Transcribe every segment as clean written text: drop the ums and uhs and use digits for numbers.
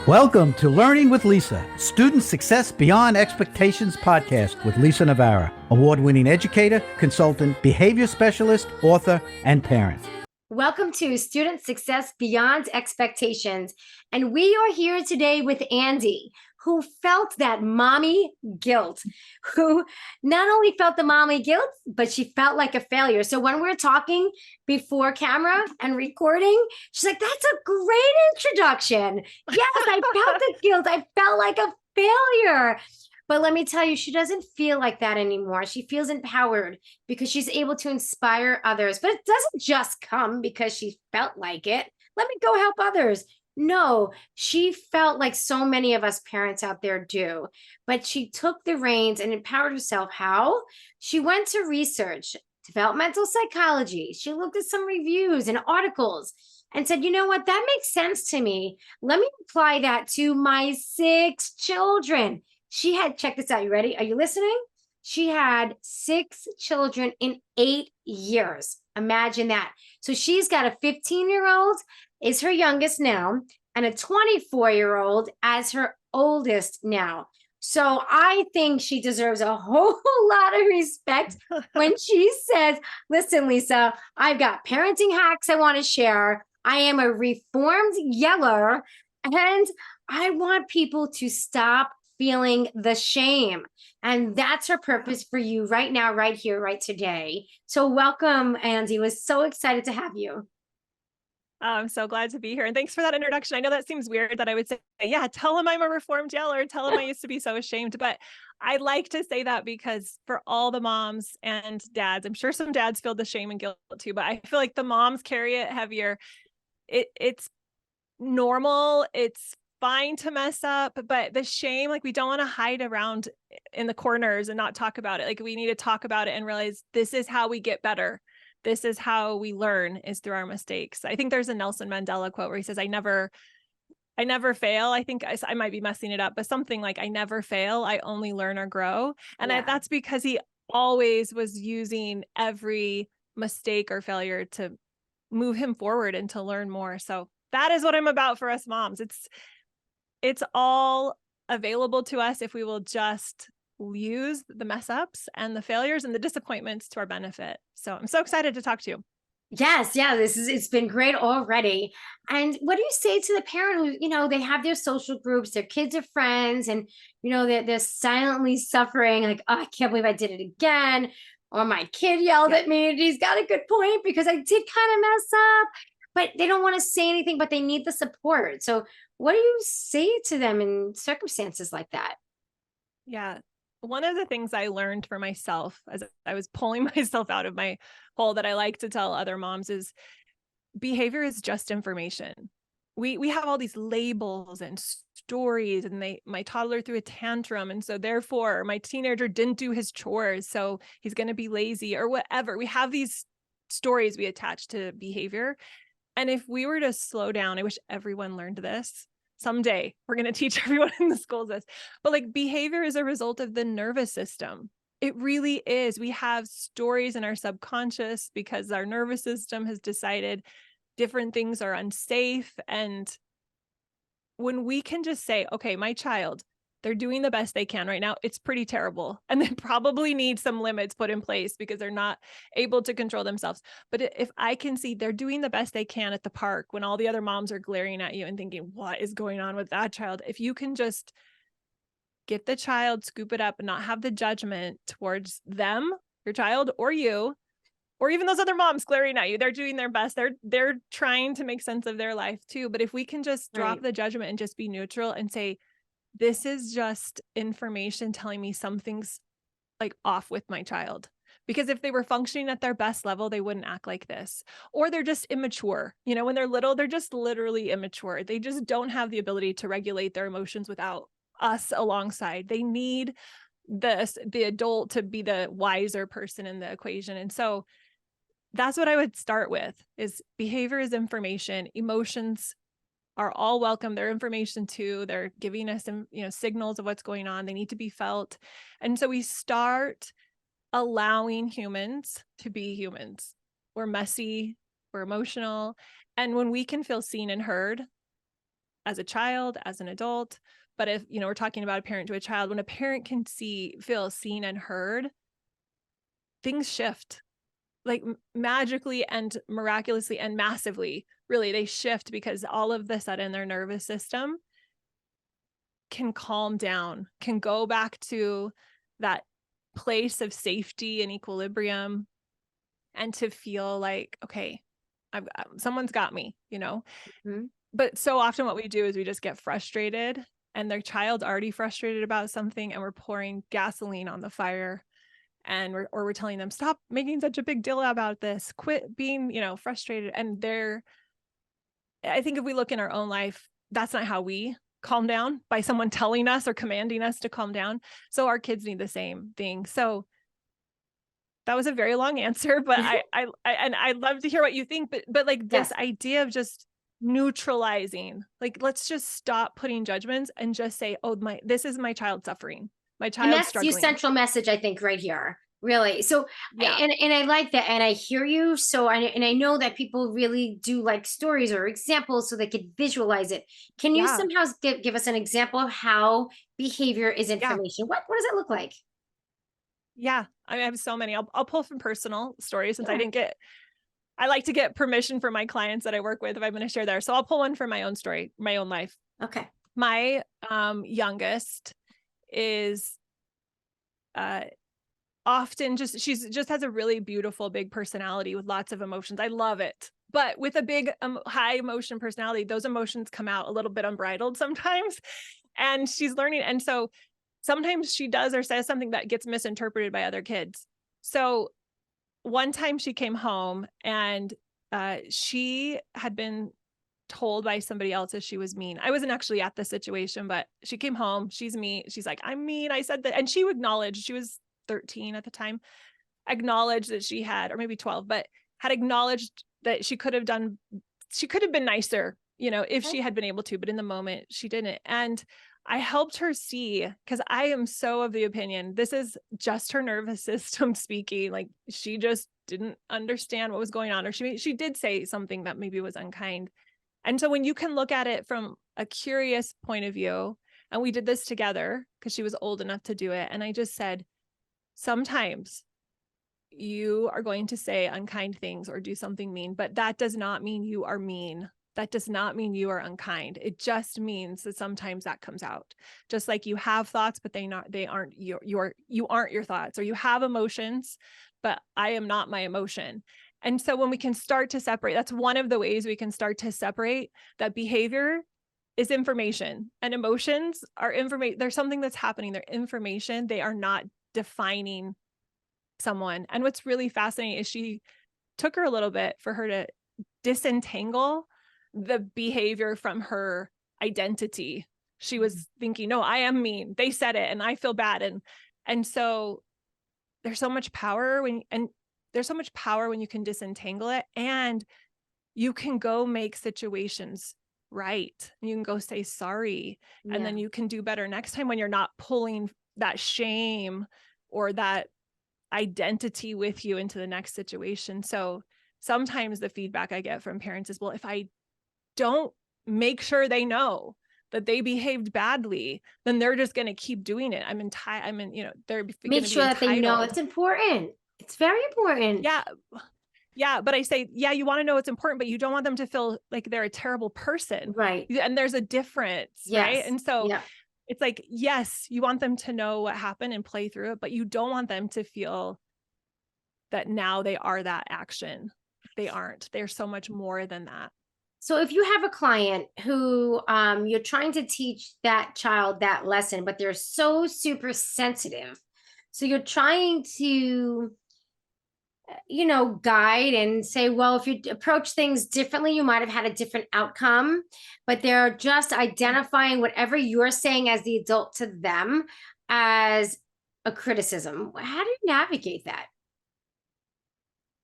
Welcome to Learning with Lisa, Student Success Beyond Expectations podcast with Lisa Navarra, award-winning educator, consultant, behavior specialist, author, and parent. Welcome to Student Success Beyond Expectations. And we are here today with Andee, who felt that mommy guilt, who not only felt the mommy guilt, but she felt like a failure. So when we're talking before camera and recording, she's like, that's a great introduction. Yes, I felt the guilt. I felt like a failure. But let me tell you, she doesn't feel like that anymore. She feels empowered because she's able to inspire others. But it doesn't just come because she felt like it. Let me go help others. No, she felt like so many of us parents out there do. But she took the reins and empowered herself. How? She went to research, developmental psychology. She looked at some reviews and articles and said, you know what? That makes sense to me. Let me apply that to my 6 children. She had, check this out. You ready? Are you listening? She had 6 children in 8 years. Imagine that. So she's got a 15-year-old is her youngest now, and a 24-year-old as her oldest now. So I think she deserves a whole lot of respect when she says, listen, Lisa, I've got parenting hacks I want to share. I am a reformed yeller, and I want people to stop feeling the shame. And that's her purpose for you right now, right here, right today. So welcome, Andee. Was so excited to have you. Oh, I'm so glad to be here. And thanks for that introduction. I know that seems weird that I would say, yeah, tell him I'm a reformed yeller, tell him I used to be so ashamed. But I like to say that because for all the moms and dads, I'm sure some dads feel the shame and guilt too, but I feel like the moms carry it heavier. It's normal. It's fine to mess up, but the shame, like we don't want to hide around in the corners and not talk about it. Like we need to talk about it and realize this is how we get better. This is how we learn, is through our mistakes. I think there's a Nelson Mandela quote where he says, I never fail. I think I might be messing it up, but something like, I never fail. I only learn or grow. And that's because he always was using every mistake or failure to move him forward and to learn more. So that is what I'm about for us moms. It's all available to us if we will just use the mess ups and the failures and the disappointments to our benefit. So I'm so excited to talk to you. Yes, yeah, it's been great already. And what do you say to the parent who, they have their social groups, their kids are friends, and they're silently suffering, like, oh, I can't believe I did it again. Or my kid yelled at me, and he's got a good point because I did kind of mess up, but they don't want to say anything, but they need the support. So what do you say to them in circumstances like that? Yeah. One of the things I learned for myself as I was pulling myself out of my hole that I like to tell other moms is behavior is just information. We have all these labels and stories, and my toddler threw a tantrum, and so therefore my teenager didn't do his chores, so he's going to be lazy or whatever. We have these stories we attach to behavior. And if we were to slow down, I wish everyone learned this. Someday we're going to teach everyone in the schools this, but like behavior is a result of the nervous system. It really is. We have stories in our subconscious because our nervous system has decided different things are unsafe. And when we can just say, okay, my child, they're doing the best they can right now. It's pretty terrible. And they probably need some limits put in place because they're not able to control themselves. But if I can see they're doing the best they can at the park when all the other moms are glaring at you and thinking, what is going on with that child? If you can just get the child, scoop it up, and not have the judgment towards them, your child, or you, or even those other moms glaring at you, they're doing their best. They're trying to make sense of their life too. But if we can just drop the judgment and just be neutral and say, this is just information telling me something's like off with my child. Because if they were functioning at their best level, they wouldn't act like this. Or they're just immature. When they're little, they're just literally immature. They just don't have the ability to regulate their emotions without us alongside. They need the adult to be the wiser person in the equation. And so that's what I would start with is behavior is information. Emotions are all welcome. They're information too. They're giving us some, signals of what's going on. They need to be felt. And so we start allowing humans to be humans. We're messy, we're emotional. And when we can feel seen and heard, as a child, as an adult. But if, we're talking about a parent to a child, when a parent can feel seen and heard, things shift like magically and miraculously and massively. Really, they shift because all of a sudden their nervous system can calm down, can go back to that place of safety and equilibrium, and to feel like, okay, someone's got me, Mm-hmm. But so often what we do is we just get frustrated, and their child's already frustrated about something, and we're pouring gasoline on the fire, and we're telling them, stop making such a big deal about this, quit being, frustrated. And I think if we look in our own life, that's not how we calm down, by someone telling us or commanding us to calm down. So our kids need the same thing. So that was a very long answer, but I'd love to hear what you think, but like this idea of just neutralizing, like, let's just stop putting judgments and just say, oh, this is my child suffering. My child, and that's struggling. the central message, I think, right here. Really. So, yeah. and I like that. And I hear you. So, I know that people really do like stories or examples so they could visualize it. Can you somehow give us an example of how behavior is information? What does it look like? Yeah, I have so many. I'll pull from personal stories, since I like to get permission from my clients that I work with if I'm going to share there. So I'll pull one from my own story, my own life. Okay. My youngest is often she's just has a really beautiful, big personality with lots of emotions. I love it. But with a big, high emotion personality, those emotions come out a little bit unbridled sometimes, and she's learning. And so sometimes she does or says something that gets misinterpreted by other kids. So one time she came home, and she had been told by somebody else that she was mean. I wasn't actually at the situation, but she came home. She's mean. She's like, I'm mean. I said that. And she acknowledged, she was 13 at the time, acknowledged that she had, or maybe 12, but had acknowledged that she could have been nicer, if she had been able to, but in the moment she didn't. And I helped her see, because I am so of the opinion, this is just her nervous system speaking. Like, she just didn't understand what was going on, or she did say something that maybe was unkind. And so when you can look at it from a curious point of view, and we did this together because she was old enough to do it. And I just said, sometimes you are going to say unkind things or do something mean, but that does not mean you are mean. That does not mean you are unkind. It just means that sometimes that comes out. Just like you have thoughts, but you aren't your thoughts, or you have emotions, but I am not my emotion. And so when we can start to separate, that's one of the ways we can start to separate that behavior is information and emotions are information. There's something that's happening. They're information. They are not defining someone. And what's really fascinating is she took her a little bit for her to disentangle the behavior from her identity. She was thinking, no, I am mean. They said it and I feel bad. And so there's so much power when you can disentangle it, and you can go make situations right. You can go say sorry, and then you can do better next time when you're not pulling that shame or that identity with you into the next situation. So sometimes the feedback I get from parents is, well, if I don't make sure they know that they behaved badly, then they're just going to keep doing it. They're make sure that they know it's important. It's very important. Yeah. But I say, you want to know it's important, but you don't want them to feel like they're a terrible person. Right. And there's a difference. Yes. Right. And so it's like, yes, you want them to know what happened and play through it, but you don't want them to feel that now they are that action. They aren't. They're so much more than that. So if you have a client who you're trying to teach that child that lesson, but they're so super sensitive, so you're trying to guide and say, well, if you approach things differently, you might have had a different outcome, but they're just identifying whatever you're saying as the adult to them as a criticism. How do you navigate that?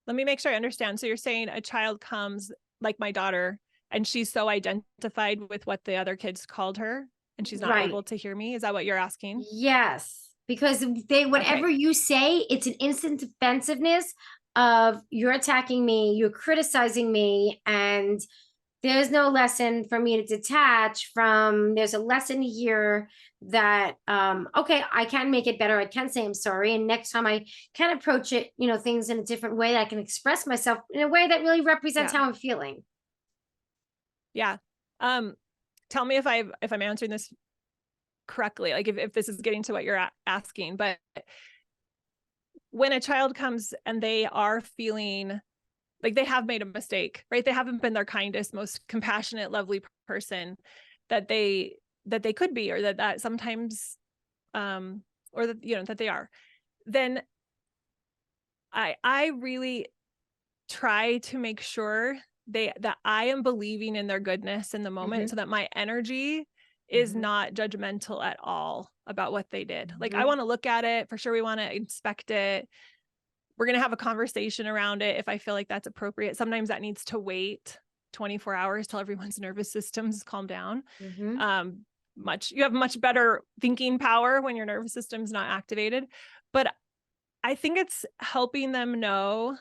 Let me make sure I understand. So you're saying a child comes, like my daughter, and she's so identified with what the other kids called her, and she's not able to hear me. Is that what you're asking? Yes, because whatever you say, it's an instant defensiveness of you're attacking me, you're criticizing me, and There's no lesson for me to detach from. There's a lesson here that, okay, I can make it better. I can say I'm sorry. And next time I can approach it, things in a different way. I can express myself in a way that really represents Yeah. how I'm feeling. Yeah. Tell me if I'm answering this correctly, like if this is getting to what you're asking, but when a child comes and they are feeling like they have made a mistake, right? They haven't been their kindest, most compassionate, lovely person that they could be, or that sometimes, or that, that they are, then I really try to make sure that I am believing in their goodness in the moment, so that my energy is not judgmental at all about what they did. Like, I want to look at it for sure. We want to inspect it. We're going to have a conversation around it if I feel like that's appropriate. Sometimes that needs to wait 24 hours till everyone's nervous systems calm down. You have much better thinking power when your nervous system's not activated. But I think it's helping them know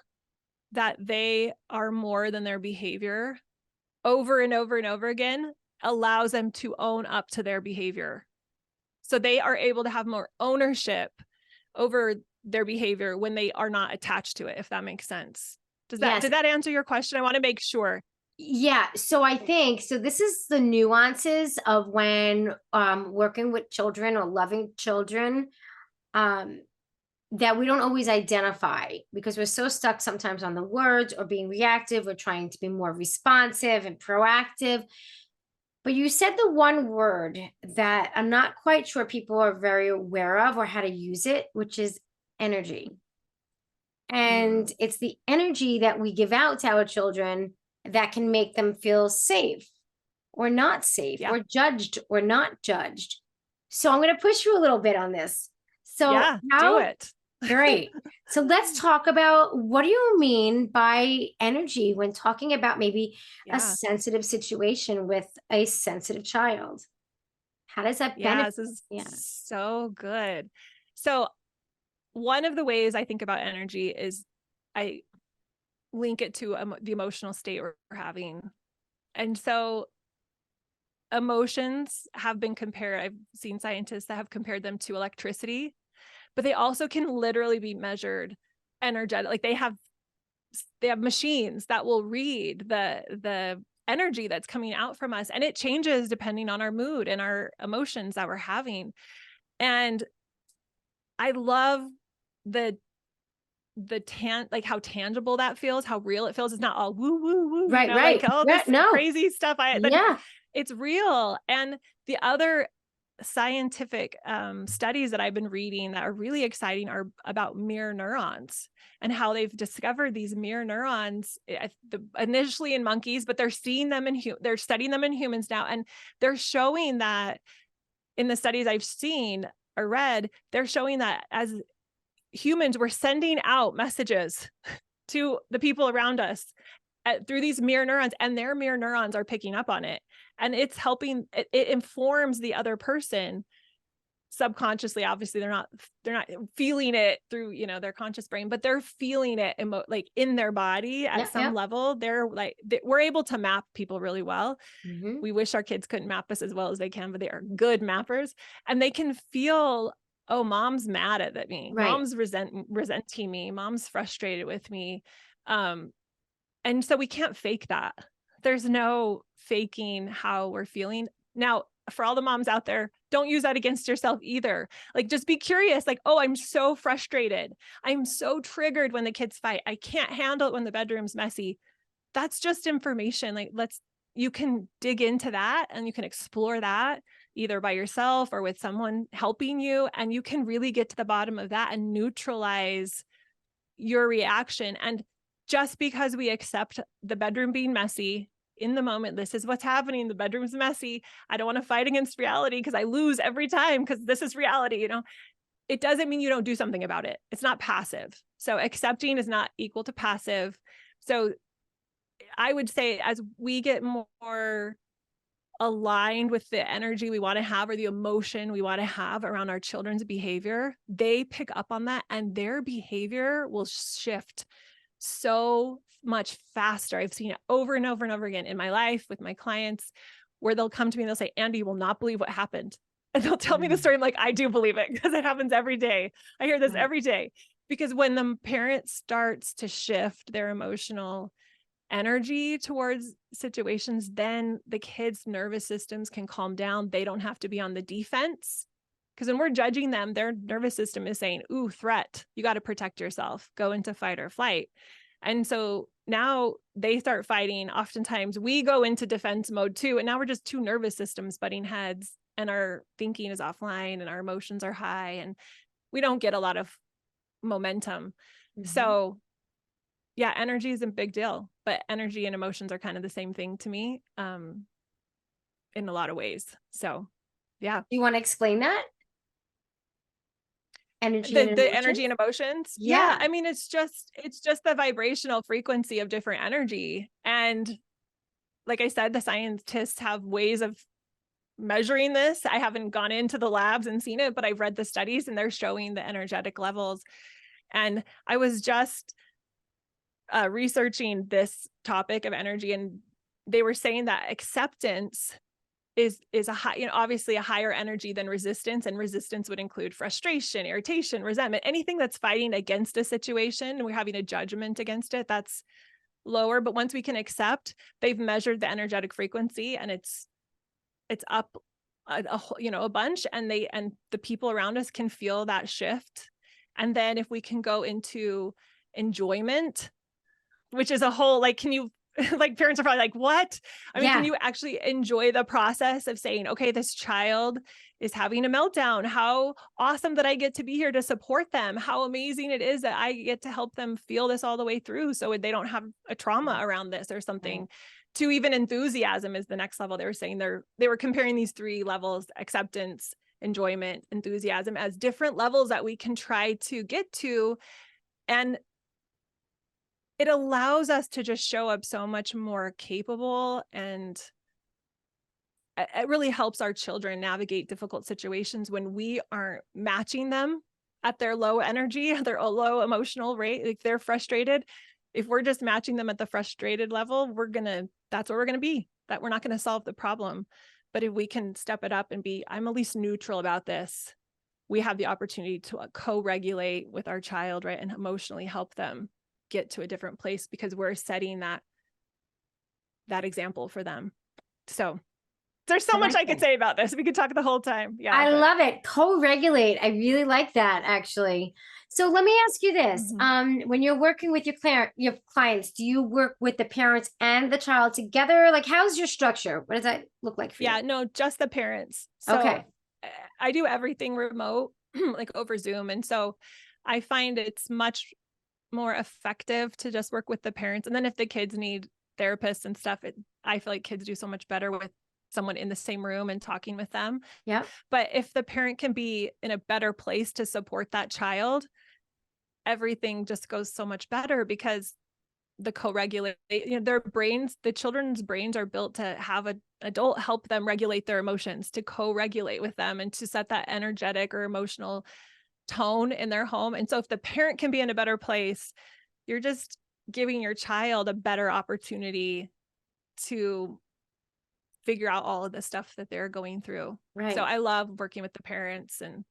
that they are more than their behavior over and over and over again allows them to own up to their behavior. So they are able to have more ownership over their behavior when they are not attached to it, if that makes sense. Did that answer your question? I want to make sure. Yeah. So I think, this is the nuances of when working with children or loving children, that we don't always identify because we're so stuck sometimes on the words or being reactive. We're trying to be more responsive and proactive. But you said the one word that I'm not quite sure people are very aware of or how to use it, which is energy. And it's the energy that we give out to our children that can make them feel safe or not safe, or judged or not judged. So I'm going to push you a little bit on this. So do it. Great. So let's talk about, what do you mean by energy when talking about maybe a sensitive situation with a sensitive child? How does that benefit? This is so good. So one of the ways I think about energy is I link it to the emotional state we're having. And so emotions have been compared, I've seen scientists that have compared them to electricity, but they also can literally be measured energetic. Like they have machines that will read the energy that's coming out from us, and it changes depending on our mood and our emotions that we're having. And I love like how tangible that feels, how real it feels. It's not all woo woo woo, Right. like all this crazy stuff. It's real. And the other scientific studies that I've been reading that are really exciting are about mirror neurons and how they've discovered these mirror neurons initially in monkeys, but they're seeing them they're studying them in humans now. And they're showing that in the studies I've seen or read, they're showing that as humans, we're sending out messages to the people around us through these mirror neurons, and their mirror neurons are picking up on it. And it's helping, it informs the other person subconsciously. Obviously they're not feeling it through, their conscious brain, but they're feeling it like in their body at some level. They're like, we're able to map people really well. We wish our kids couldn't map us as well as they can, but they are good mappers, and they can feel, oh, mom's mad at me. Right. Mom's resenting me. Mom's frustrated with me. And so we can't fake that. There's no faking how we're feeling. Now, for all the moms out there, don't use that against yourself either. Like, just be curious. Like, oh, I'm so frustrated. I'm so triggered when the kids fight. I can't handle it when the bedroom's messy. That's just information. Like, you can dig into that and you can explore that either by yourself or with someone helping you. And you can really get to the bottom of that and neutralize your reaction. And just because we accept the bedroom being messy in the moment, this is what's happening. The bedroom's messy. I don't want to fight against reality because I lose every time because this is reality. It doesn't mean you don't do something about it. It's not passive. So accepting is not equal to passive. So I would say as we get more aligned with the energy we want to have or the emotion we want to have around our children's behavior, they pick up on that and their behavior will shift so much faster. I've seen it over and over and over again in my life with my clients, where they'll come to me and they'll say, Andee, you will not believe what happened. And they'll tell me the story. I'm like, I do believe it, because it happens every day. I hear this every day. Because when the parent starts to shift their emotional energy towards situations, then the kids' nervous systems can calm down. They don't have to be on the defense. Because when we're judging them, their nervous system is saying, ooh, threat, you got to protect yourself, go into fight or flight. And so now they start fighting. Oftentimes we go into defense mode too. And now we're just two nervous systems butting heads, and our thinking is offline and our emotions are high, and we don't get a lot of momentum. So yeah, energy is a big deal, but energy and emotions are kind of the same thing to me, in a lot of ways. So yeah. Do you want to explain that? Energy and The energy and emotions. Yeah. I mean, it's just the vibrational frequency of different energy. And like I said, the scientists have ways of measuring this. I haven't gone into the labs and seen it, but I've read the studies and they're showing the energetic levels. And I was just researching this topic of energy, and they were saying that acceptance is a high, obviously a higher energy than resistance, and resistance would include frustration, irritation, resentment, anything that's fighting against a situation and we're having a judgment against it, that's lower. But once we can accept, they've measured the energetic frequency and it's up a bunch, and the people around us can feel that shift. And then if we can go into enjoyment, which is a whole, like, can you, like, parents are probably like, what? I mean, can you actually enjoy the process of saying, okay, this child is having a meltdown. How awesome that I get to be here to support them. How amazing it is that I get to help them feel this all the way through, so they don't have a trauma around this or something. To even enthusiasm is the next level. They were saying they were comparing these three levels: acceptance, enjoyment, enthusiasm, as different levels that we can try to get to. And it allows us to just show up so much more capable, and it really helps our children navigate difficult situations when we aren't matching them at their low energy, their low emotional rate. Like, they're frustrated. If we're just matching them at the frustrated level, that's where we're going to be, that we're not going to solve the problem. But if we can step it up and be, I'm at least neutral about this, we have the opportunity to co-regulate with our child, right? And emotionally help them get to a different place, because we're setting that example for them. So there's so much I could say about this. We could talk the whole time. Yeah. I love it. Co-regulate. I really like that, actually. So let me ask you this. When you're working with your clients, do you work with the parents and the child together? Like, how's your structure? What does that look like for you? Yeah, no, just the parents. So okay. I do everything remote, like over Zoom. And so I find it's much more effective to just work with the parents. And then if the kids need therapists and stuff, I feel like kids do so much better with someone in the same room and talking with them. Yeah. But if the parent can be in a better place to support that child, everything just goes so much better, because the co-regulate, their brains, the children's brains are built to have an adult help them regulate their emotions, to co-regulate with them, and to set that energetic or emotional tone in their home. And so if the parent can be in a better place, you're just giving your child a better opportunity to figure out all of the stuff that they're going through. Right. So I love working with the parents, and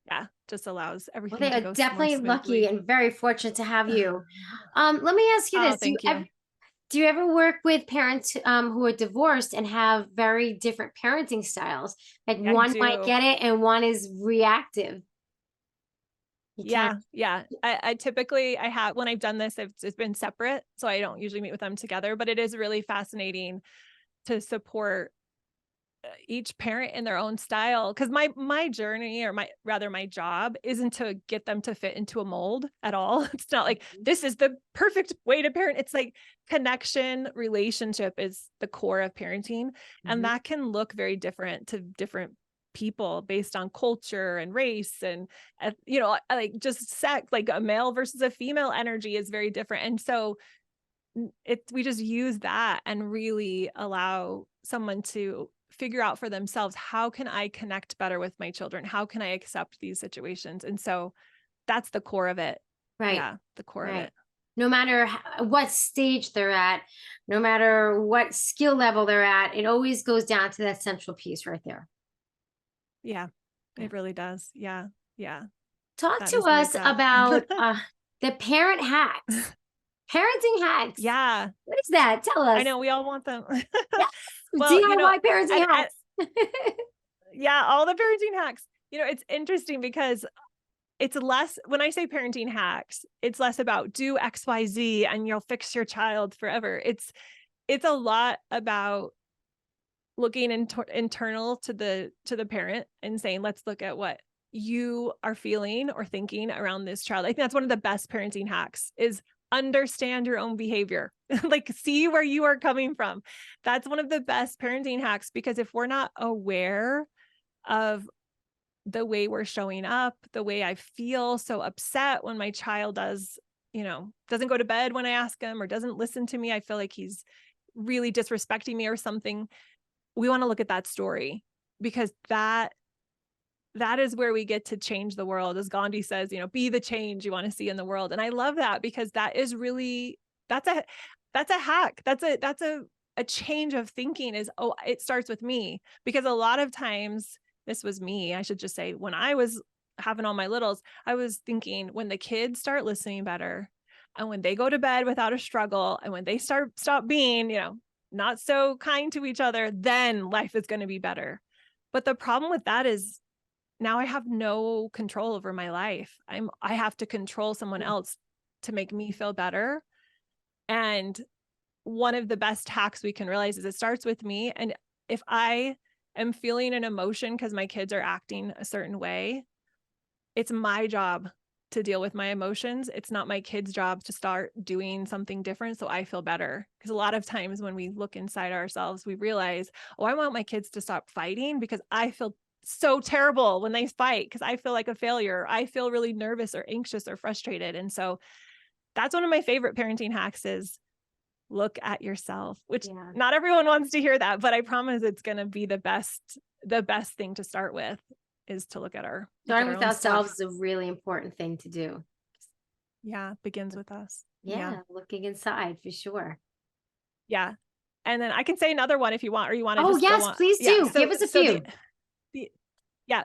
yeah, just allows everything to go they are definitely lucky and very fortunate to have you. Let me ask you this. Do you ever work with parents who are divorced and have very different parenting styles? Like, one might get it and one is reactive. Yeah. I typically, when I've done this, it's been separate, so I don't usually meet with them together, but it is really fascinating to support each parent in their own style. Because my journey, or my job, isn't to get them to fit into a mold at all. It's not like this is the perfect way to parent. It's like connection, relationship is the core of parenting. And that can look very different to different people based on culture and race, and like just sex, like a male versus a female energy is very different. And so we just use that and really allow someone to figure out for themselves, how can I connect better with my children? How can I accept these situations? And so that's the core of it. Right. Yeah, the core of it. no matter what stage they're at, no matter what skill level they're at, it always goes down to that central piece right there. Yeah, Yeah. it really does. Yeah. Yeah. Talk That to is like us that. about the parent hacks, parenting hacks. Yeah. What is that? Tell I us. know we all want them. Yes, Well, DIY parenting and hacks. yeah, all the parenting hacks. It's interesting because it's less, when I say parenting hacks, it's less about do XYZ and you'll fix your child forever. It's a lot about looking internal to the parent and saying, let's look at what you are feeling or thinking around this child. I think that's one of the best parenting hacks is understand your own behavior. Like see where you are coming from. That's one of the best parenting hacks, because if we're not aware of the way we're showing up, the way I feel so upset when my child doesn't go to bed when I ask him or doesn't listen to me, I feel like he's really disrespecting me or something. We want to look at that story, because that is where we get to change the world. As Gandhi says, be the change you want to see in the world. And I love that, because that is really, that's a hack. That's a change of thinking is, oh, it starts with me. Because a lot of times, this was me, I should just say, when I was having all my littles, I was thinking when the kids start listening better and when they go to bed without a struggle and when they stop being, not so kind to each other, then life is going to be better. But the problem with that is now I have no control over my life. I have to control someone else to make me feel better. And one of the best hacks we can realize is it starts with me. And if I am feeling an emotion because my kids are acting a certain way, it's my job to deal with my emotions. It's not my kids' job to start doing something different so I feel better. Because a lot of times when we look inside ourselves, we realize, oh, I want my kids to stop fighting because I feel so terrible when they fight, because I feel like a failure. I feel really nervous or anxious or frustrated. And so that's one of my favorite parenting hacks is look at yourself, which not everyone wants to hear that, but I promise it's going to be the best thing to start with is to look at starting with ourselves stuff. is a really important thing to do. Yeah, begins with us. Yeah, looking inside for sure. Yeah. And then I can say another one if you want, or you want to just go on. Please do. Yeah, Give us a few.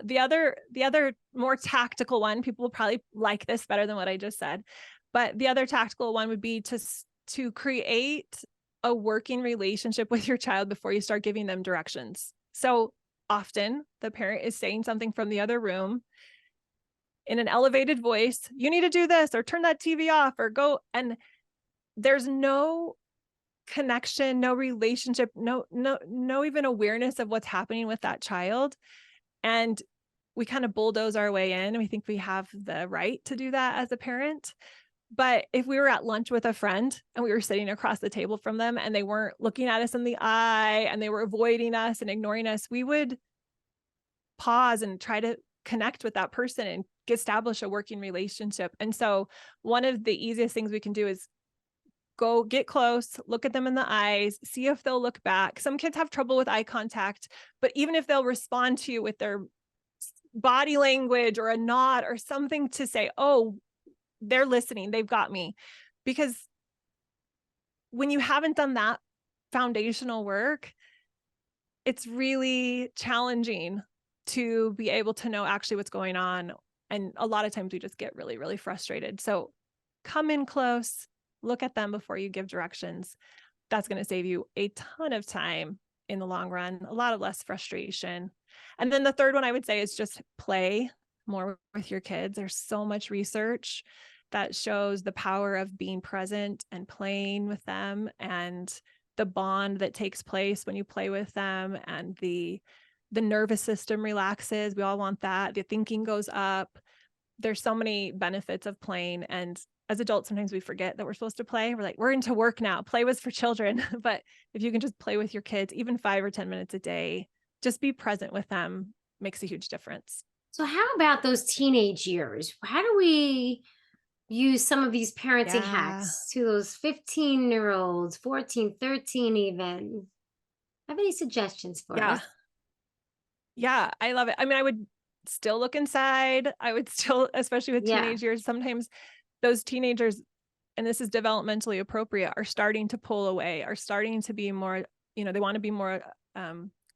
The other more tactical one, people will probably like this better than what I just said, but the other tactical one would be to create a working relationship with your child before you start giving them directions. So often the parent is saying something from the other room in an elevated voice, you need to do this or turn that TV off or go. And there's no connection, no relationship, no even awareness of what's happening with that child. And we kind of bulldoze our way in, and we think we have the right to do that as a parent. But if we were at lunch with a friend and we were sitting across the table from them and they weren't looking at us in the eye and they were avoiding us and ignoring us, we would pause and try to connect with that person and establish a working relationship. And so one of the easiest things we can do is go get close, look at them in the eyes, see if they'll look back. Some kids have trouble with eye contact, but even if they'll respond to you with their body language or a nod or something to say, oh, they're listening, they've got me. Because when you haven't done that foundational work, it's really challenging to be able to know actually what's going on. And a lot of times we just get really, really frustrated. So come in close, look at them before you give directions. That's going to save you a ton of time in the long run, a lot of less frustration. And then the third one I would say is just play more with your kids. There's so much research that shows the power of being present and playing with them, and the bond that takes place when you play with them, and the nervous system relaxes. We all want that. The thinking goes up. There's so many benefits of playing. And as adults, sometimes we forget that we're supposed to play. We're like, we're into work now. Play was for children. But if you can just play with your kids, even 5 or 10 minutes a day, just be present with them, makes a huge difference. So how about those teenage years? How do we use some of these parenting hacks to those 15-year-olds, 14, 13 even? Have any suggestions for us? Yeah, I love it. I mean, I would still look inside. I would still, especially with teenage years, sometimes those teenagers, and this is developmentally appropriate, are starting to pull away, are starting to be more, they want to be more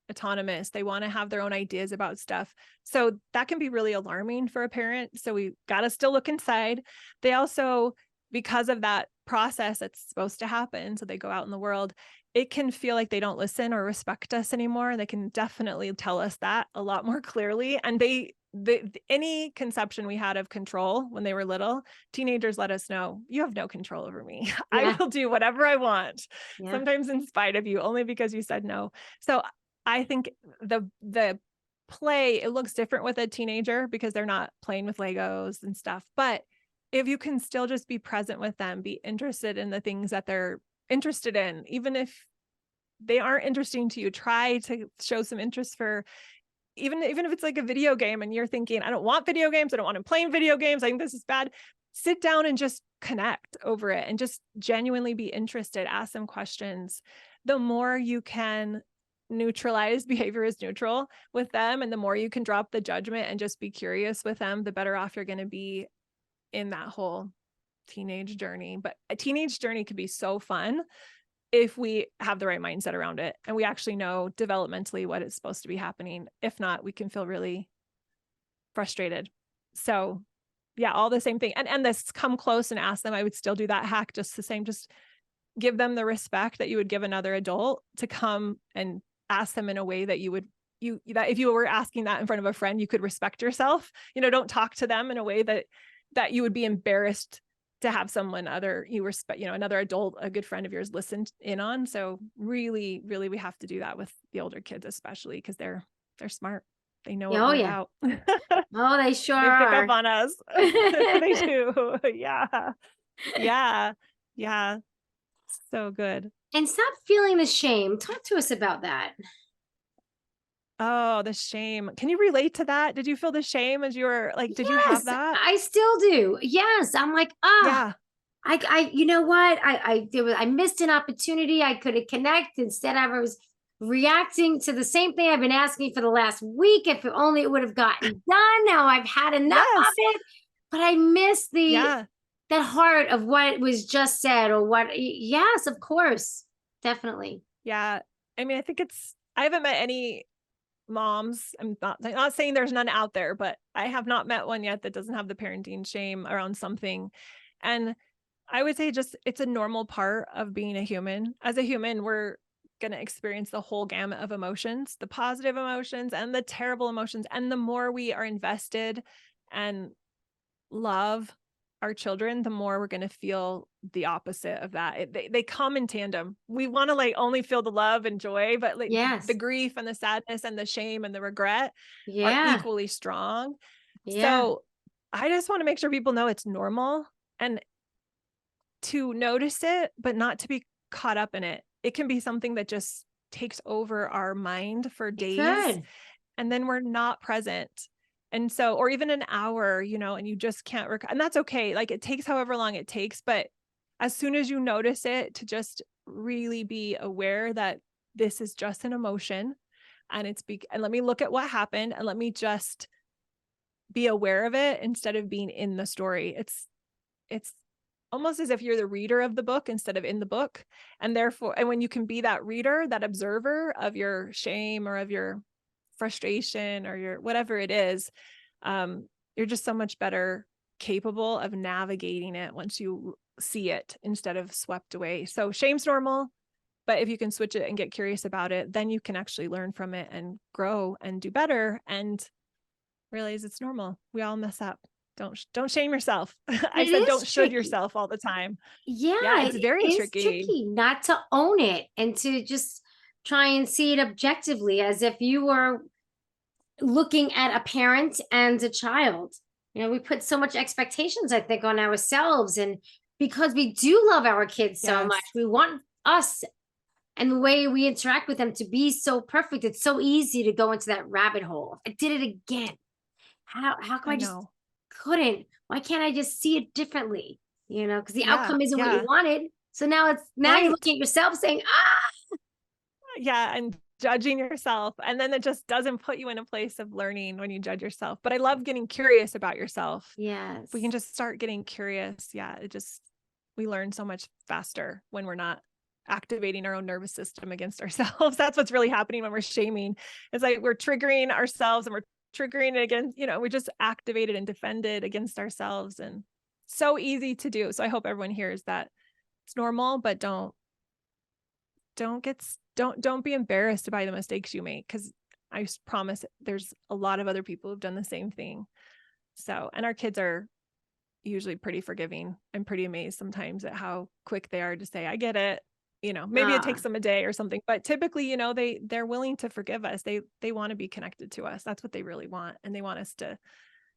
autonomous. They want to have their own ideas about stuff. So that can be really alarming for a parent. So we got to still look inside. They also, because of that process that's supposed to happen, so they go out in the world, it can feel like they don't listen or respect us anymore. They can definitely tell us that a lot more clearly. And any conception we had of control when they were little, teenagers let us know, you have no control over me. Yeah. I will do whatever I want, sometimes in spite of you, only because you said no. So I think the play, it looks different with a teenager because they're not playing with Legos and stuff. But if you can still just be present with them, be interested in the things that they're interested in, even if they aren't interesting to you, try to show some interest for, even if it's like a video game and you're thinking, I don't want video games. I don't want to play video games. I think this is bad. Sit down and just connect over it and just genuinely be interested. Ask them questions. The more you can neutralize behavior is neutral with them, and the more you can drop the judgment and just be curious with them, the better off you're going to be in that whole teenage journey. But a teenage journey could be so fun if we have the right mindset around it and we actually know developmentally what is supposed to be happening. If not, we can feel really frustrated. So yeah, all the same thing. And this, come close and ask them. I would still do that hack just the same. Just give them the respect that you would give another adult, to come and ask them in a way that that if you were asking that in front of a friend, you could respect yourself. Don't talk to them in a way that you would be embarrassed to have someone another adult, a good friend of yours, listen in on. So really, really, we have to do that with the older kids, especially because they're smart. They know what we're about. Oh, they sure they are. pick up on us. They do. Yeah. So good. And stop feeling the shame. Talk to us about that. Oh, the shame. Can you relate to that? Did you feel the shame as you were like, did you have that? I still do. Yes. I'm like, yeah. You know what? I missed an opportunity. I could have connected. Instead, I was reacting to the same thing I've been asking for the last week. If only it would have gotten done. Now I've had enough of it, but I missed that heart of what was just said, or what. Yes, of course. Definitely. Yeah. I mean, I think I haven't met any moms. I'm not saying there's none out there, but I have not met one yet that doesn't have the parenting shame around something. And I would say it's a normal part of being a human. As a human, we're going to experience the whole gamut of emotions, the positive emotions and the terrible emotions. And the more we are invested and love our children, the more we're going to feel the opposite of that. They come in tandem. We want to only feel the love and joy, but the grief and the sadness and the shame and the regret are equally strong. So I just want to make sure people know it's normal, and to notice it, but not to be caught up in it. It can be something that just takes over our mind for days, and then we're not present. And so, or even an hour, and you just can't and that's okay. It takes however long it takes, but as soon as you notice it, to just really be aware that this is just an emotion, and and let me look at what happened, and let me just be aware of it instead of being in the story. It's almost as if you're the reader of the book instead of in the book. And therefore, and when you can be that reader, that observer of your shame or of your frustration or your whatever it is, you're just so much better capable of navigating it once you see it instead of swept away. So shame's normal, but if you can switch it and get curious about it, then you can actually learn from it and grow and do better and realize it's normal. We all mess up. Don't shame yourself. I said don't should yourself all the time. Yeah, it's very tricky not to own it and to just try and see it objectively, as if you were looking at a parent and a child. We put so much expectations, I think, on ourselves, and because we do love our kids so much, we want us and the way we interact with them to be so perfect. It's so easy to go into that rabbit hole. I did it again. How come I just couldn't? Why can't I just see it differently? Because the outcome isn't what you wanted. So now you're looking at yourself saying, and judging yourself. And then it just doesn't put you in a place of learning when you judge yourself. But I love getting curious about yourself. Yes. If we can just start getting curious. Yeah. we learn so much faster when we're not activating our own nervous system against ourselves. That's what's really happening when we're shaming. It's like we're triggering ourselves and we're triggering it against, we just activated and defended against ourselves, and so easy to do. So I hope everyone hears that it's normal, but don't be embarrassed by the mistakes you make, because I promise there's a lot of other people who've done the same thing. So, and our kids are usually pretty forgiving. I'm pretty amazed sometimes at how quick they are to say, I get it. Maybe it takes them a day or something, but typically, they're willing to forgive us. They want to be connected to us. That's what they really want. And they want us to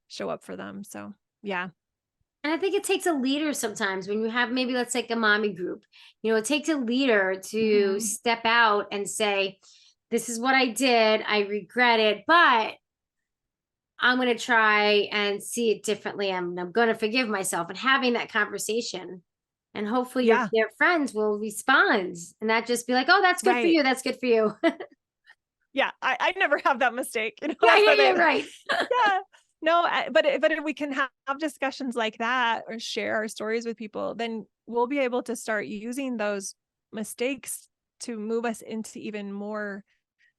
show up for them. So yeah. And I think it takes a leader sometimes when you have, maybe let's take a mommy group, it takes a leader to step out and say, this is what I did. I regret it, but I'm going to try and see it differently. I'm going to forgive myself, and having that conversation, and hopefully your friends will respond and not just be like, oh, that's good for you. That's good for you. Yeah. I never have that mistake. Yeah, right. Yeah. No, but if we can have discussions like that or share our stories with people, then we'll be able to start using those mistakes to move us into even more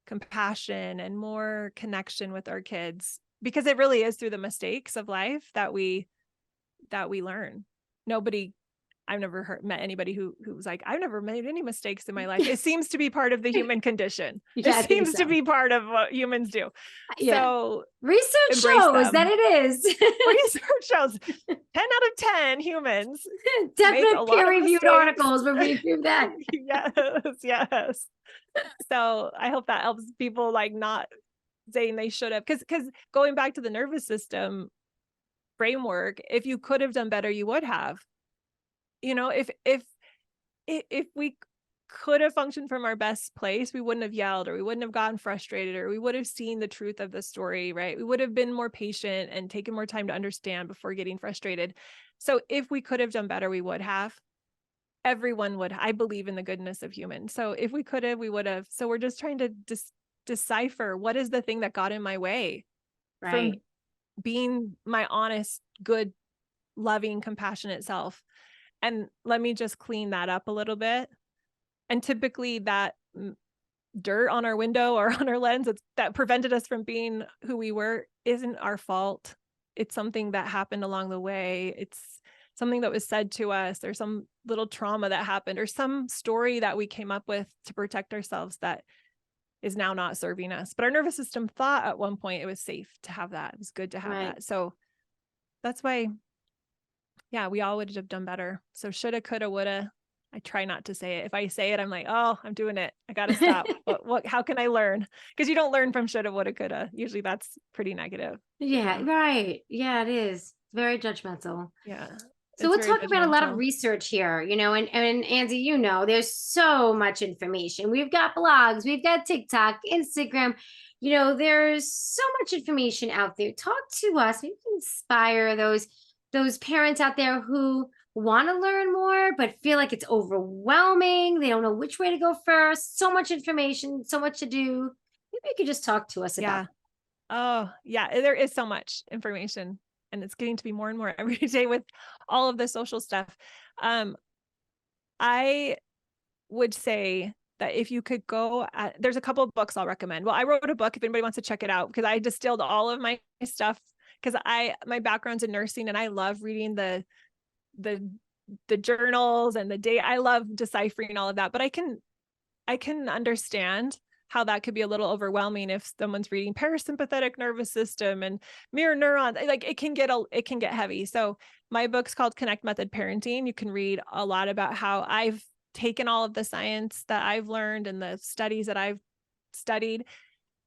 compassion and more connection with our kids, because it really is through the mistakes of life that we learn. I've never met anybody who was like, I've never made any mistakes in my life. It seems to be part of the human condition. It seems to be part of what humans do. Yeah. So research shows that it is. Research shows 10 out of 10 humans. Definite peer-reviewed articles will review that. Yes. So I hope that helps people, like, not saying they should have, because going back to the nervous system framework, if you could have done better, you would have. If we could have functioned from our best place, we wouldn't have yelled, or we wouldn't have gotten frustrated, or we would have seen the truth of the story, right? We would have been more patient and taken more time to understand before getting frustrated. So if we could have done better, we would have. Everyone would. I believe in the goodness of humans. So if we could have, we would have. So we're just trying to decipher what is the thing that got in my way from being my honest, good, loving, compassionate self. And let me just clean that up a little bit. And typically that dirt on our window or on our lens that prevented us from being who we were isn't our fault. It's something that happened along the way. It's something that was said to us, or some little trauma that happened, or some story that we came up with to protect ourselves that is now not serving us. But our nervous system thought at one point it was safe to have that. It was good to have that. So that's why, we all would have done better. So shoulda, coulda, woulda. I try not to say it. If I say it, I'm like, oh, I'm doing it. I got to stop. But how can I learn? Because you don't learn from shoulda, woulda, coulda. Usually that's pretty negative. Yeah, right. Yeah, it is. Very judgmental. Yeah. So we're talking about a lot of research here, and Andee, there's so much information. We've got blogs, we've got TikTok, Instagram, there's so much information out there. Talk to us. Maybe inspire those parents out there who want to learn more, but feel like it's overwhelming. They don't know which way to go first. So much information, so much to do. Maybe you could just talk to us about. Oh, yeah. There is so much information, and it's getting to be more and more every day with all of the social stuff. I would say that if you could there's a couple of books I'll recommend. Well, I wrote a book if anybody wants to check it out, because I distilled all of my stuff, because my background's in nursing, and I love reading the journals and I love deciphering all of that. But I can understand how that could be a little overwhelming if someone's reading parasympathetic nervous system and mirror neurons. Like it can get heavy. So my book's called Connect Method Parenting. You can read a lot about how I've taken all of the science that I've learned and the studies that I've studied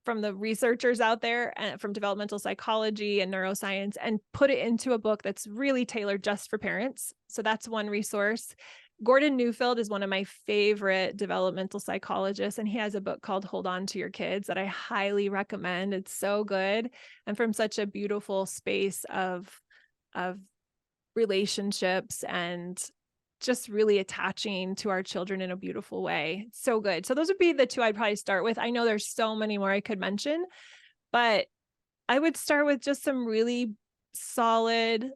from the researchers out there and from developmental psychology and neuroscience, and put it into a book that's really tailored just for parents. So that's one resource. Gordon Neufeld is one of my favorite developmental psychologists, and he has a book called Hold On to Your Kids that I highly recommend. It's so good, and from such a beautiful space of relationships and just really attaching to our children in a beautiful way. It's so good. So those would be the two I'd probably start with. I know there's so many more I could mention, but I would start with just some really solid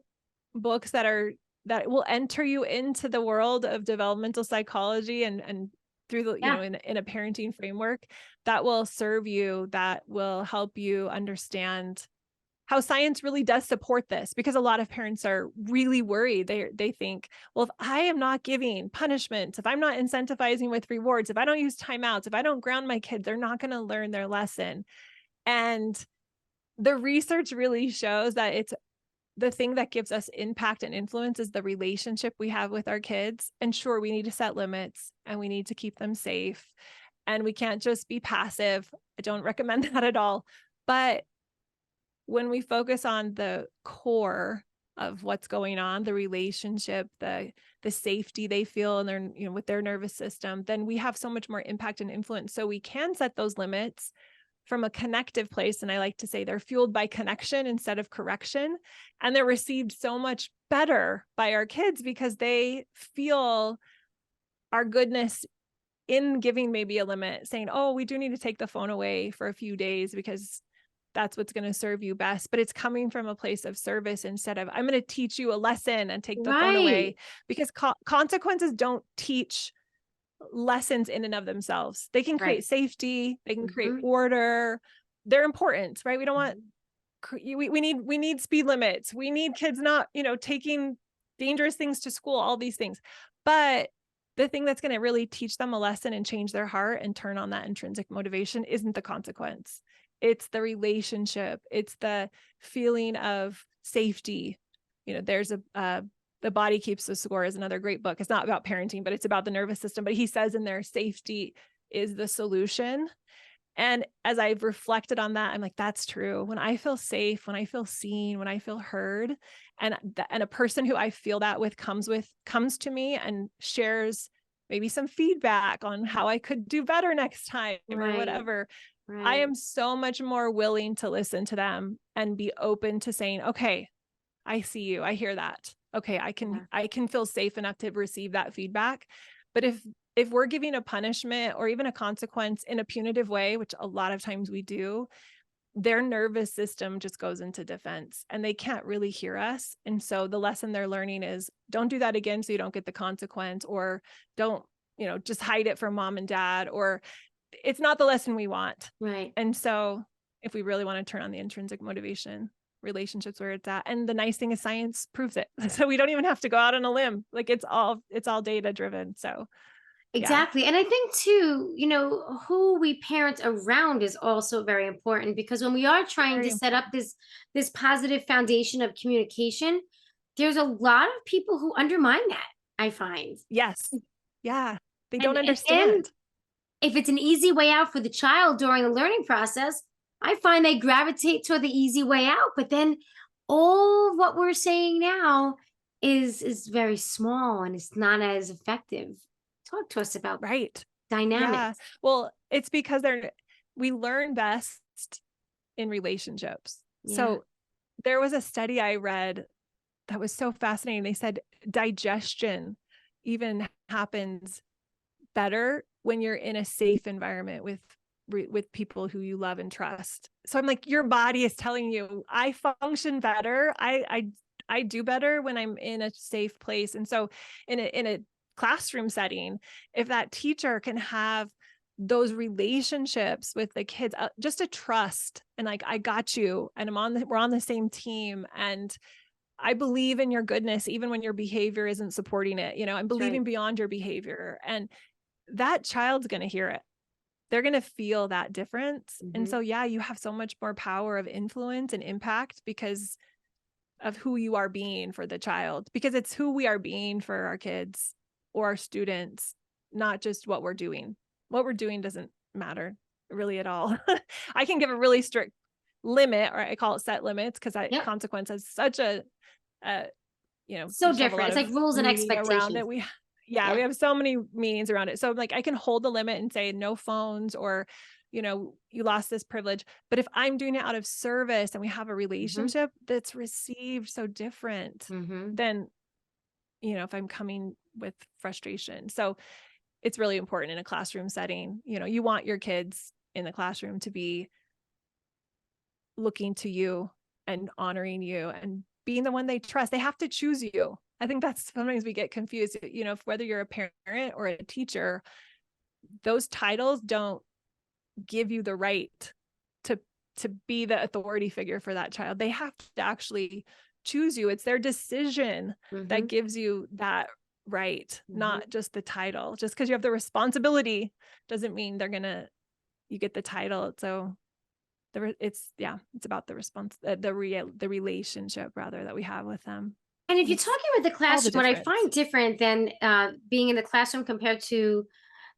books that are that will enter you into the world of developmental psychology and through the, Yeah. in a parenting framework that will serve you, that will help you understand how science really does support this, because a lot of parents are really worried. They think, well, if I am not giving punishments, if I'm not incentivizing with rewards, if I don't use timeouts, if I don't ground my kids, they're not going to learn their lesson. And the research really shows that it's the thing that gives us impact and influence is the relationship we have with our kids. And sure, we need to set limits and we need to keep them safe. And we can't just be passive. I don't recommend that at all. But when we focus on the core of what's going on, the relationship, the safety they feel in their, with their nervous system, then we have so much more impact and influence. So we can set those limits from a connective place. And I like to say they're fueled by connection instead of correction. And they're received so much better by our kids because they feel our goodness in giving maybe a limit, saying, oh, we do need to take the phone away for a few days because that's what's going to serve you best. But it's coming from a place of service instead of, I'm going to teach you a lesson and take the phone away, because consequences don't teach lessons in and of themselves. They can create safety, they can create order. They're important, right? We don't want, we need speed limits. We need kids not, taking dangerous things to school, all these things. But the thing that's going to really teach them a lesson and change their heart and turn on that intrinsic motivation isn't the consequence. It's the relationship. It's the feeling of safety. There's The Body Keeps the Score is another great book. It's not about parenting, but it's about the nervous system. But he says in there, safety is the solution. And as I've reflected on that, I'm like, that's true. When I feel safe, when I feel seen, when I feel heard, and a person who I feel that with comes to me and shares maybe some feedback on how I could do better next time or whatever. I am so much more willing to listen to them and be open to saying, okay, I see you. I hear that. Okay, I can feel safe enough to receive that feedback. But if we're giving a punishment or even a consequence in a punitive way, which a lot of times we do, their nervous system just goes into defense and they can't really hear us. And so the lesson they're learning is don't do that again so you don't get the consequence, or don't, just hide it from mom and dad, or it's not the lesson we want. Right. And so if we really want to turn on the intrinsic motivation, relationships where it's at. And the nice thing is science proves it. So we don't even have to go out on a limb. Like it's all data driven. So exactly. Yeah. And I think too, who we parent around is also very important, because when we are trying to set up this positive foundation of communication, there's a lot of people who undermine that, I find. Yes. Yeah. They don't understand. And if it's an easy way out for the child during the learning process, I find they gravitate toward the easy way out. But then all of what we're saying now is very small and it's not as effective. Talk to us about dynamics. Yeah. Well, it's because we learn best in relationships. Yeah. So there was a study I read that was so fascinating. They said digestion even happens better when you're in a safe environment with people who you love and trust. So I'm like, your body is telling you, I function better. I do better when I'm in a safe place. And so in a classroom setting, if that teacher can have those relationships with the kids, just a trust and like, I got you, and we're on the same team, and I believe in your goodness, even when your behavior isn't supporting it, I'm believing beyond your behavior, and that child's going to hear it. They're going to feel that difference. And so, yeah, you have so much more power of influence and impact because of who you are being for the child, because it's who we are being for our kids or our students, not just what we're doing. What we're doing doesn't matter really at all. I can give a really strict limit, or I call it set limits, because consequence has such a, so different. It's like rules and expectations. We have so many meanings around it. So like I can hold the limit and say no phones, or, you lost this privilege. But if I'm doing it out of service and we have a relationship that's received so different than, if I'm coming with frustration. So it's really important in a classroom setting. You want your kids in the classroom to be looking to you and honoring you and being the one they trust. They have to choose you I think that's sometimes we get confused, you know, whether you're a parent or a teacher, those titles don't give you the right to be the authority figure for that child. They have to actually choose you. It's their decision that gives you that right, not just the title. Just because you have the responsibility doesn't mean you get the title. So it's about the the relationship rather that we have with them. And if you're talking with the classroom, what I find different than being in the classroom compared to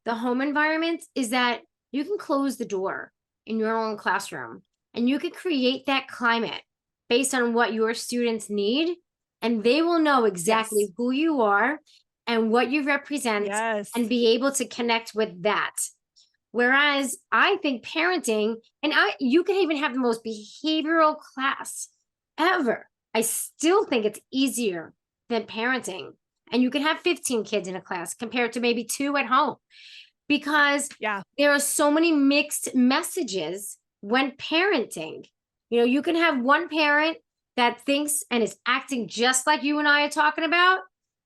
the home environment is that you can close the door in your own classroom and you can create that climate based on what your students need, and they will know exactly who you are and what you represent and be able to connect with that. Whereas I think parenting, and you can even have the most behavioral class ever, I still think it's easier than parenting. And you can have 15 kids in a class compared to maybe 2 at home, because there are so many mixed messages when parenting. You know, you can have one parent that thinks and is acting just like you and I are talking about,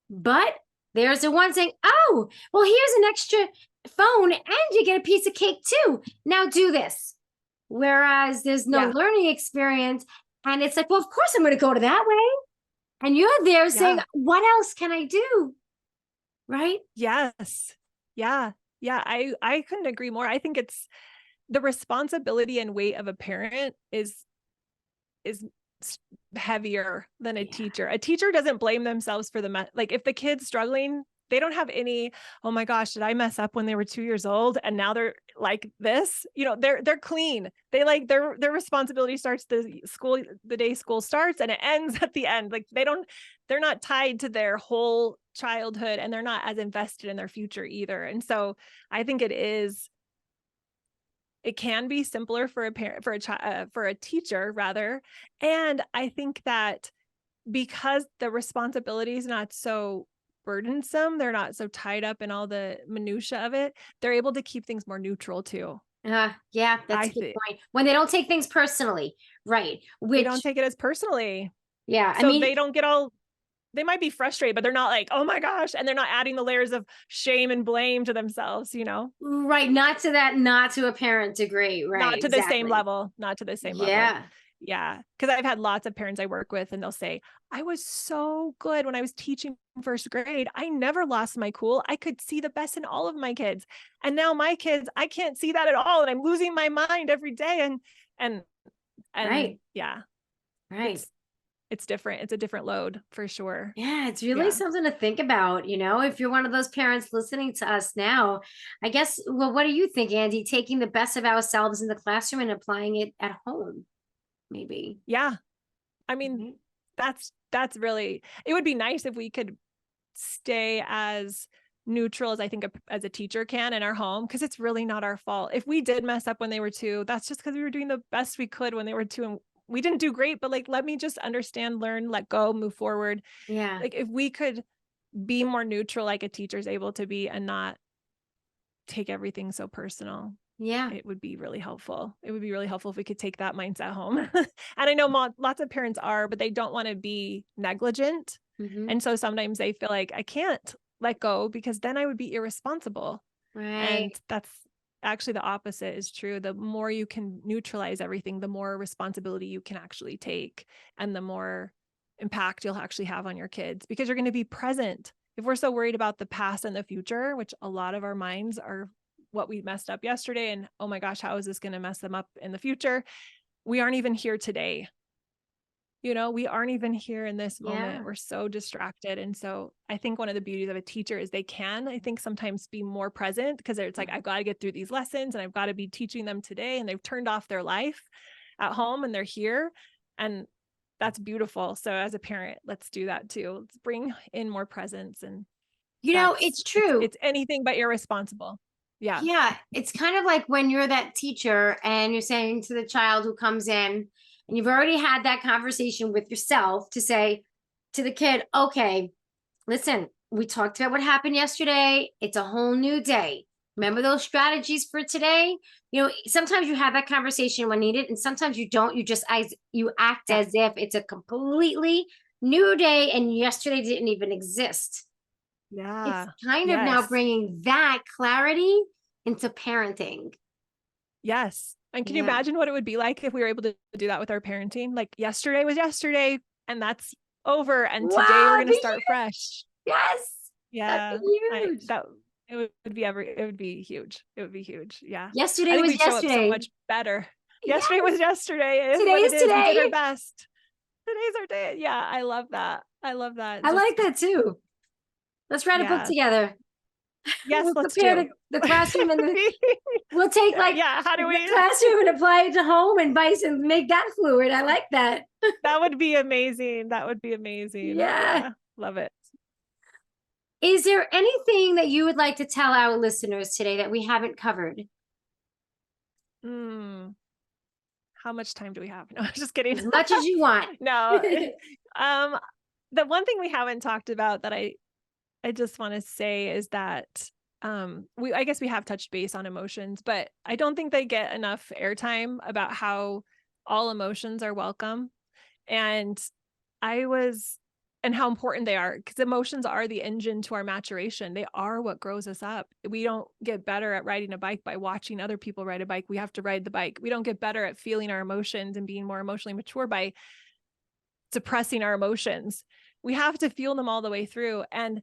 but there's the one saying, oh, well, here's an extra phone and you get a piece of cake too. Now do this. Whereas there's no learning experience. And it's like, well, of course I'm going to go to that way. And you're there saying, what else can I do? Right? Yes. Yeah. Yeah. I couldn't agree more. I think it's the responsibility and weight of a parent is heavier than a teacher. A teacher doesn't blame themselves for like if the kid's struggling, they don't have any, oh my gosh, did I mess up when they were 2 years old and now they're like this? You know, they're clean. They like their responsibility starts the day school starts and it ends at the end. Like they're not tied to their whole childhood and they're not as invested in their future either. And so I think it can be simpler for a parent, for a teacher rather. And I think that because the responsibility is not so burdensome, they're not so tied up in all the minutia of it, they're able to keep things more neutral too. Yeah, that's a good point. When they don't take things personally, right? They don't take it as personally. Yeah, so I mean, they don't get all, they might be frustrated, but they're not like, oh my gosh, and they're not adding the layers of shame and blame to themselves, you know? Right, not to a parent degree, right? Not to the same level, Yeah. Yeah. Because I've had lots of parents I work with and they'll say, I was so good when I was teaching first grade. I never lost my cool. I could see the best in all of my kids. And now my kids, I can't see that at all. And I'm losing my mind every day. And right. Yeah. Right. It's different. It's a different load for sure. Yeah, it's really something to think about. You know, if you're one of those parents listening to us now, I guess, well, what do you think, Andee? Taking the best of ourselves in the classroom and applying it at home, maybe. Yeah. I mean, that's really, it would be nice if we could stay as neutral as I think as a teacher can in our home, because it's really not our fault. If we did mess up when they were 2, that's just because we were doing the best we could when they were 2 and we didn't do great, but like, let me just understand, learn, let go, move forward. Yeah. Like if we could be more neutral, like a teacher's able to be, and not take everything so personal. Yeah. It would be really helpful. It would be really helpful if we could take that mindset home. And I know lots of parents are, but they don't want to be negligent. And so sometimes they feel like I can't let go because then I would be irresponsible. Right. And that's actually the opposite is true. The more you can neutralize everything, the more responsibility you can actually take and the more impact you'll actually have on your kids, because you're going to be present. If we're so worried about the past and the future, which a lot of our minds are what we messed up yesterday, and oh my gosh, how is this going to mess them up in the future? We aren't even here today. You know, we aren't even here in this moment. We're so distracted. And so I think one of the beauties of a teacher is they can, I think, sometimes be more present, because it's like, I've got to get through these lessons and I've got to be teaching them today. And they've turned off their life at home and they're here. And that's beautiful. So as a parent, let's do that too. Let's bring in more presence. And you know, it's true. It's anything but irresponsible. Yeah. Yeah. It's kind of like when you're that teacher and you're saying to the child who comes in, and you've already had that conversation with yourself to say to the kid, okay, listen, we talked about what happened yesterday. It's a whole new day. Remember those strategies for today? You know, sometimes you have that conversation when needed, and sometimes you don't. You just you act as if it's a completely new day and yesterday didn't even exist. Yeah. It's kind of now Yes. bringing that clarity into parenting. Yes. And can you Yeah. imagine what it would be like if we were able to do that with our parenting? Like yesterday was yesterday and that's over. And today Wow, we're it'd going to be start huge. fresh. Yes. That'd Yeah. be huge. It would be huge. It would be huge. Yeah. I Yesterday think was we'd show up so yesterday. much better. Yes. Yesterday was yesterday. It is what Today's it is. We did our today. best. Today's our day. Yeah. I love that. I love that. I like that too. Let's write a book Yeah. together. Yes, We'll let's compare do. the classroom and we'll take like Yeah. How do the we? classroom and apply it to home and vice and make that fluid. I like that. That would be amazing. That would be amazing. Yeah. Love it. Is there anything that you would like to tell our listeners today that we haven't covered? How much time do we have? No, I'm just kidding. As much as you want. No. The one thing we haven't talked about that I just want to say is that I guess we have touched base on emotions, but I don't think they get enough airtime about how all emotions are welcome. And how important they are, because emotions are the engine to our maturation. They are what grows us up. We don't get better at riding a bike by watching other people ride a bike. We have to ride the bike. We don't get better at feeling our emotions and being more emotionally mature by suppressing our emotions. We have to feel them all the way through. And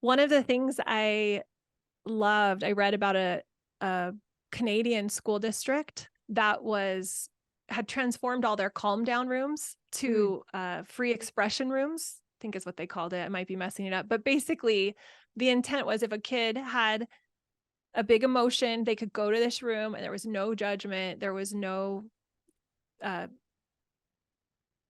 one of the things I read about a Canadian school district that had transformed all their calm down rooms to free expression rooms, I think is what they called it. I might be messing it up. But basically, the intent was if a kid had a big emotion, they could go to this room and there was no judgment. There was no,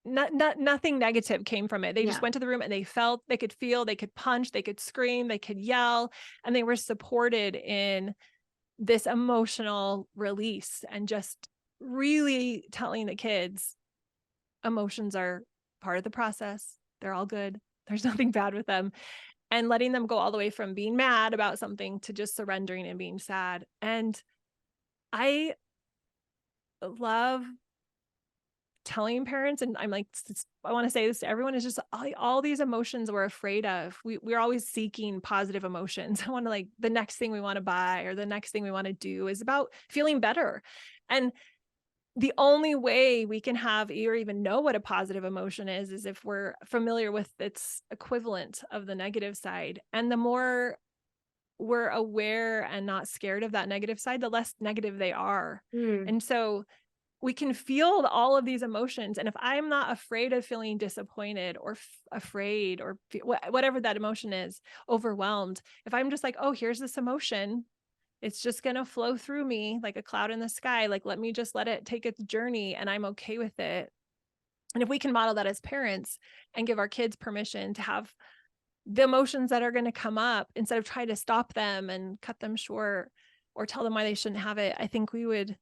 nothing negative came from it. They just went to the room and they felt, they could feel, they could punch, they could scream, they could yell, and they were supported in this emotional release and just really telling the kids emotions are part of the process. They're all good. There's nothing bad with them. And letting them go all the way from being mad about something to just surrendering and being sad. And I love telling parents, and I'm like, I want to say this to everyone, is just all these emotions we're afraid of. We're always seeking positive emotions. I want to, like, the next thing we want to buy or the next thing we want to do is about feeling better. And the only way we can have or even know what a positive emotion is if we're familiar with its equivalent of the negative side. And the more we're aware and not scared of that negative side, the less negative they are. And so we can feel all of these emotions. And if I'm not afraid of feeling disappointed or afraid or whatever that emotion is, overwhelmed, if I'm just like, oh, here's this emotion, it's just going to flow through me like a cloud in the sky. Like, let me just let it take its journey and I'm okay with it. And if we can model that as parents and give our kids permission to have the emotions that are going to come up instead of trying to stop them and cut them short or tell them why they shouldn't have it, I think we would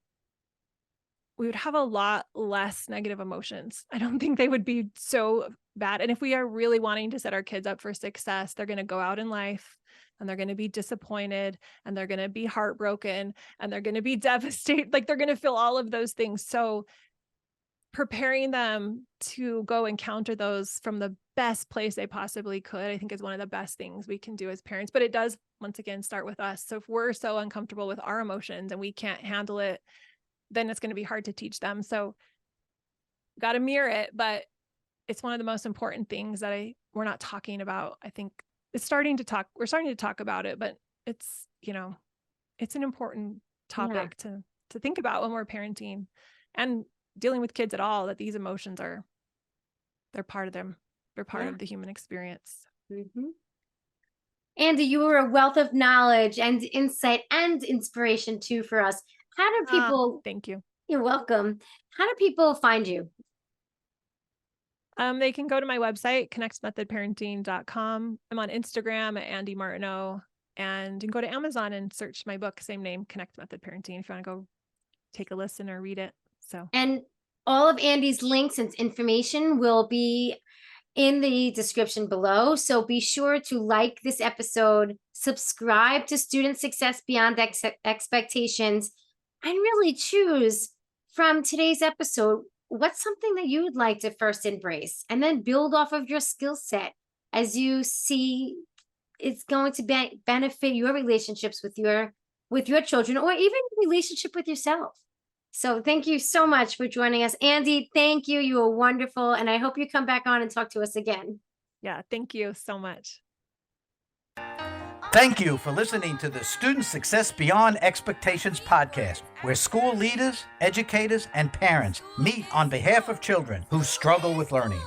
have a lot less negative emotions. I don't think they would be so bad. And if we are really wanting to set our kids up for success, they're going to go out in life and they're going to be disappointed and they're going to be heartbroken and they're going to be devastated. Like, they're going to feel all of those things. So preparing them to go encounter those from the best place they possibly could, I think, is one of the best things we can do as parents. But it does, once again, start with us. So if we're so uncomfortable with our emotions and we can't handle it, then it's going to be hard to teach them. So got to mirror it, but it's one of the most important things that we're not talking about. I think we're starting to talk about it, but it's an important topic to think about when we're parenting and dealing with kids at all, that these emotions they're part of them. They're part of the human experience. Andee, you were a wealth of knowledge and insight and inspiration too for us. How do people? Thank you. You're welcome. How do people find you? They can go to my website, connectmethodparenting.com. I'm on Instagram at Andee Martineau, and you can go to Amazon and search my book, same name, Connect Method Parenting, if you want to go take a listen or read it. And all of Andee's links and information will be in the description below. So be sure to like this episode, subscribe to Student Success Beyond Expectations, and really choose from today's episode what's something that you would like to first embrace and then build off of your skill set as you see it's going to benefit your relationships with your children, or even relationship with yourself. So thank you so much for joining us. Andee, thank you. You were wonderful. And I hope you come back on and talk to us again. Yeah, thank you so much. Thank you for listening to the Student Success Beyond Expectations podcast, where school leaders, educators, and parents meet on behalf of children who struggle with learning.